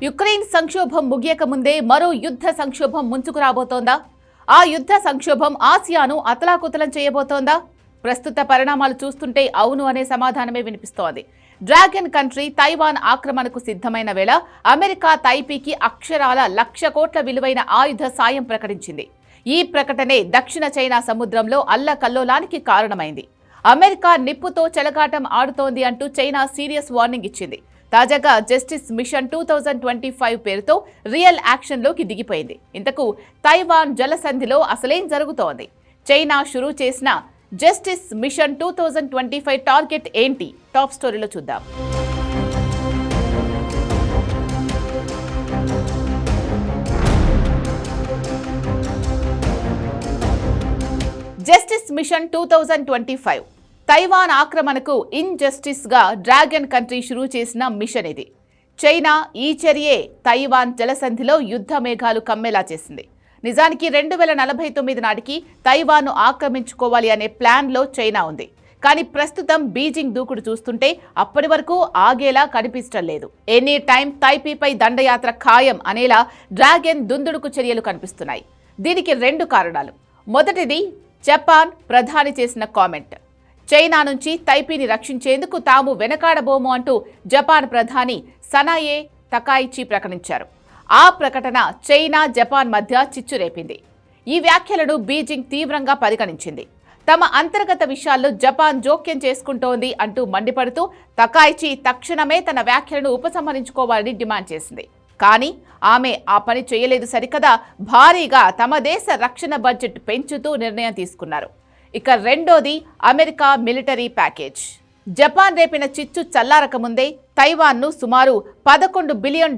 Ukraine సంక్షోభం ముగియక ముందే మరో యుద్ధ సంక్షోభం ముంచుకు రాబోతోందా? ఆ యుద్ధ సంక్షోభం ఆసియాను అతలాకుతలం చేయబోతోందా? ప్రస్తుత పరిణామాలు చూస్తుంటే అవును అనే సమాధానమే వినిపిస్తోంది. డ్రాగన్ కంట్రీ తైవాన్ ఆక్రమణకు సిద్ధమైన వేళ అమెరికా తైపీకి అక్షరాల 1,00,000 కోట్ల విలువైన ఆయుధ సాయం ప్రకటించింది. ఈ ప్రకటనే దక్షిణ చైనా సముద్రంలో అల్లకల్లోలానికి కారణమైంది. అమెరికా నిప్పుతో చెలగాటం ఆడుతోంది అంటూ చైనా సీరియస్ వార్నింగ్ ఇచ్చింది. తాజాగా జస్టిస్ మిషన్ 2025 పేరుతో రియల్ యాక్షన్లోకి దిగిపోయింది. ఇంతకు తైవాన్ జలసంధిలో అసలేం జరుగుతోంది? చైనా షురూ చేసిన జస్టిస్ మిషన్ 2025 టార్గెట్ ఏంటి? టాప్ స్టోరీలో చూద్దాం. జస్టిస్ మిషన్ 2025 తైవాన్ ఆక్రమణకు ఇన్జస్టిస్ గా డ్రాగన్ కంట్రీ షురూ చేసిన మిషన్ ఇది. చైనా ఈ చర్యే తైవాన్ జలసంధిలో యుద్ధ మేఘాలు కమ్మేలా చేసింది. నిజానికి 2049 నాటికి తైవాన్ను ఆక్రమించుకోవాలి అనే ప్లాన్లో చైనా ఉంది. కానీ ప్రస్తుతం బీజింగ్ దూకుడు చూస్తుంటే అప్పటి వరకు ఆగేలా కనిపించడం లేదు. ఎనీ టైం తైపీపై దండయాత్ర ఖాయం అనేలా డ్రాగన్ దుందుడుకు చర్యలు కనిపిస్తున్నాయి. దీనికి 2 కారణాలు. మొదటిది జపాన్ ప్రధాని చేసిన కామెంట్. చైనా నుంచి తైపీని రక్షించేందుకు తాము వెనకాడబోము అంటూ జపాన్ ప్రధాని సనాయే తకాయిచి ప్రకటించారు. ఆ ప్రకటన చైనా జపాన్ మధ్య చిచ్చు రేపింది. ఈ వ్యాఖ్యలను బీజింగ్ తీవ్రంగా పరిగణించింది. తమ అంతర్గత విషయాల్లో జపాన్ జోక్యం చేసుకుంటోంది అంటూ మండిపడుతూ తకాయిచి తక్షణమే తన వ్యాఖ్యలను ఉపసంహరించుకోవాలని డిమాండ్ చేసింది. కానీ ఆమె ఆ పని చేయలేదు సరికదా, భారీగా తమ దేశ రక్షణ బడ్జెట్ పెంచుతూ నిర్ణయం తీసుకున్నారు. ఇక రెండోది అమెరికా మిలిటరీ ప్యాకేజ్. జపాన్ రేపిన చిచ్చు చల్లారక ముందే తైవాన్ను సుమారు $11 బిలియన్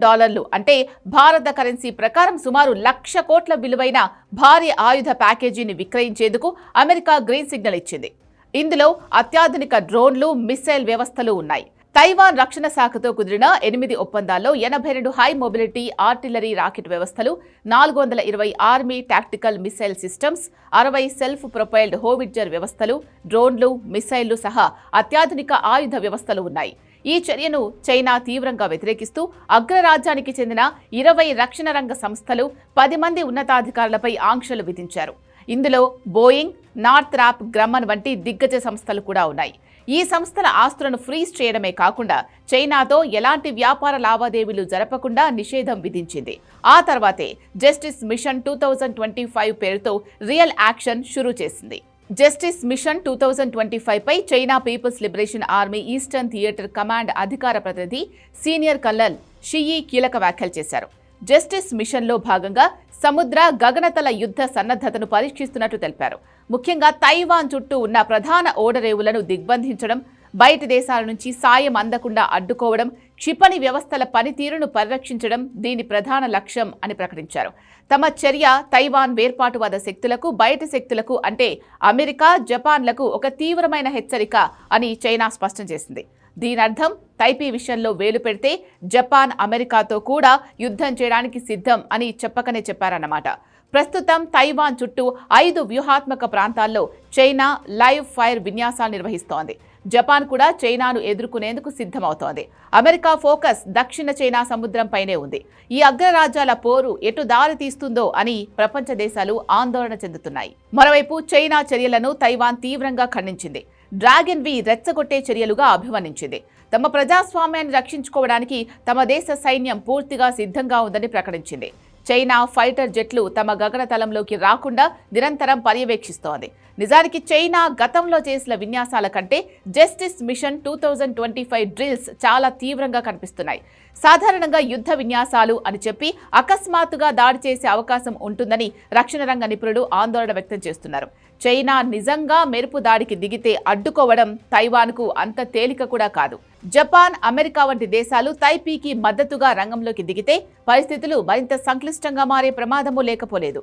అంటే భారత కరెన్సీ ప్రకారం సుమారు 1,00,000 కోట్ల విలువైన భారీ ఆయుధ ప్యాకేజీని విక్రయించేందుకు అమెరికా గ్రీన్ సిగ్నల్ ఇచ్చింది. ఇందులో అత్యాధునిక డ్రోన్లు, మిస్సైల్ వ్యవస్థలు ఉన్నాయి. తైవాన్ రక్షణ శాఖతో కుదిరిన 8 ఒప్పందాల్లో 82 హై మొబిలిటీ ఆర్టిలరీ రాకెట్ వ్యవస్థలు, 420 army tactical missile systems, 60 self propelled howitzer వ్యవస్థలు, డ్రోన్లు, మిసైళ్లు సహా అత్యాధునిక ఆయుధ వ్యవస్థలు ఉన్నాయి. ఈ చర్యను చైనా తీవ్రంగా వ్యతిరేకిస్తూ అగ్రరాజ్యానికి చెందిన 20 రక్షణ రంగ సంస్థలు, 10 మంది ఉన్నతాధికారులపై ఆంక్షలు విధించారు. ఇందులో బోయింగ్, నార్థ్రాప్ గ్రమ్మన్ వంటి దిగ్గజ సంస్థలు కూడా ఉన్నాయి. ఈ సంస్థల ఆస్తులను ఫ్రీజ్ చేయడమే కాకుండా చైనాతో ఎలాంటి వ్యాపార లావాదేవీలు జరపకుండా నిషేధం విధించింది. ఆ తర్వాతే జస్టిస్ మిషన్ 2025 పేరుతో రియల్ యాక్షన్ షురూ చేసింది. జస్టిస్ మిషన్ 2025 పై China people's liberation army eastern theatre command అధికార ప్రతినిధి సీనియర్ కల్నల్ షియీ కీలక వ్యాఖ్యలు చేశారు. జస్టిస్ మిషన్లో భాగంగా సముద్ర, గగనతల యుద్ధ సన్నద్ధతను పరీక్షిస్తున్నట్లు తెలిపారు. ముఖ్యంగా తైవాన్ చుట్టూ ఉన్న ప్రధాన ఓడరేవులను దిగ్బంధించడం, బయటి దేశాల నుంచి సాయం అందకుండా అడ్డుకోవడం, క్షిపణి వ్యవస్థల పనితీరును పరిరక్షించడం దీని ప్రధాన లక్ష్యం అని ప్రకటించారు. తమ చర్య తైవాన్ వేర్పాటువాద శక్తులకు, బయటి శక్తులకు అంటే అమెరికా, జపాన్లకు ఒక తీవ్రమైన హెచ్చరిక అని చైనా స్పష్టం చేసింది. దీనర్థం తైపీ విషయంలో వేలు పెడితే జపాన్, అమెరికాతో కూడా యుద్ధం చేయడానికి సిద్ధం అని చెప్పకనే చెప్పారన్నమాట. ప్రస్తుతం తైవాన్ చుట్టూ 5 వ్యూహాత్మక ప్రాంతాల్లో చైనా లైవ్ ఫైర్ విన్యాసాలు నిర్వహిస్తోంది. జపాన్ కూడా చైనాను ఎదుర్కొనేందుకు సిద్ధమవుతోంది. అమెరికా ఫోకస్ దక్షిణ చైనా సముద్రంపైనే ఉంది. ఈ అగ్రరాజ్యాల పోరు ఎటు దారి తీస్తుందో అని ప్రపంచ దేశాలు ఆందోళన చెందుతున్నాయి. మరోవైపు చైనా చర్యలను తైవాన్ తీవ్రంగా ఖండించింది. డ్రాగన్ వి రెచ్చగొట్టే చర్యలుగా అభివర్ణించింది. తమ ప్రజాస్వామ్యాన్ని రక్షించుకోవడానికి తమ దేశ సైన్యం పూర్తిగా సిద్ధంగా ఉందని ప్రకటించింది. చైనా ఫైటర్ జెట్లు తమ గగనతలంలోకి రాకుండా నిరంతరం పర్యవేక్షిస్తోంది. నిజానికి చైనా గతంలో చేసిన విన్యాసాల కంటే జస్టిస్ మిషన్ 2025 డ్రిల్స్ చాలా తీవ్రంగా కనిపిస్తున్నాయి. సాధారణంగా యుద్ధ విన్యాసాలు అని చెప్పి అకస్మాత్తుగా దాడి చేసే అవకాశం ఉంటుందని రక్షణ రంగ నిపుణులు ఆందోళన వ్యక్తం చేస్తున్నారు. చైనా నిజంగా మెరుపు దాడికి దిగితే అడ్డుకోవడం తైవాన్కు అంత తేలిక కూడా కాదు. జపాన్, అమెరికా వంటి దేశాలు తైపీకి మద్దతుగా రంగంలోకి దిగితే పరిస్థితులు మరింత సంక్లిష్టంగా మారే ప్రమాదమూ లేకపోలేదు.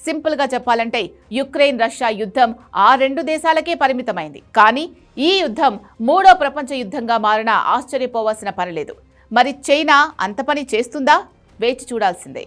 సింపుల్ గా చెప్పాలంటే యుక్రెయిన్ రష్యా యుద్ధం ఆ 2 దేశాలకే పరిమితమైంది. కానీ ఈ యుద్ధం 3వ ప్రపంచ యుద్ధంగా మారినా ఆశ్చర్యపోవాల్సిన పనిలేదు. మరి చైనా అంత పని చేస్తుందా? వేచి చూడాల్సిందే.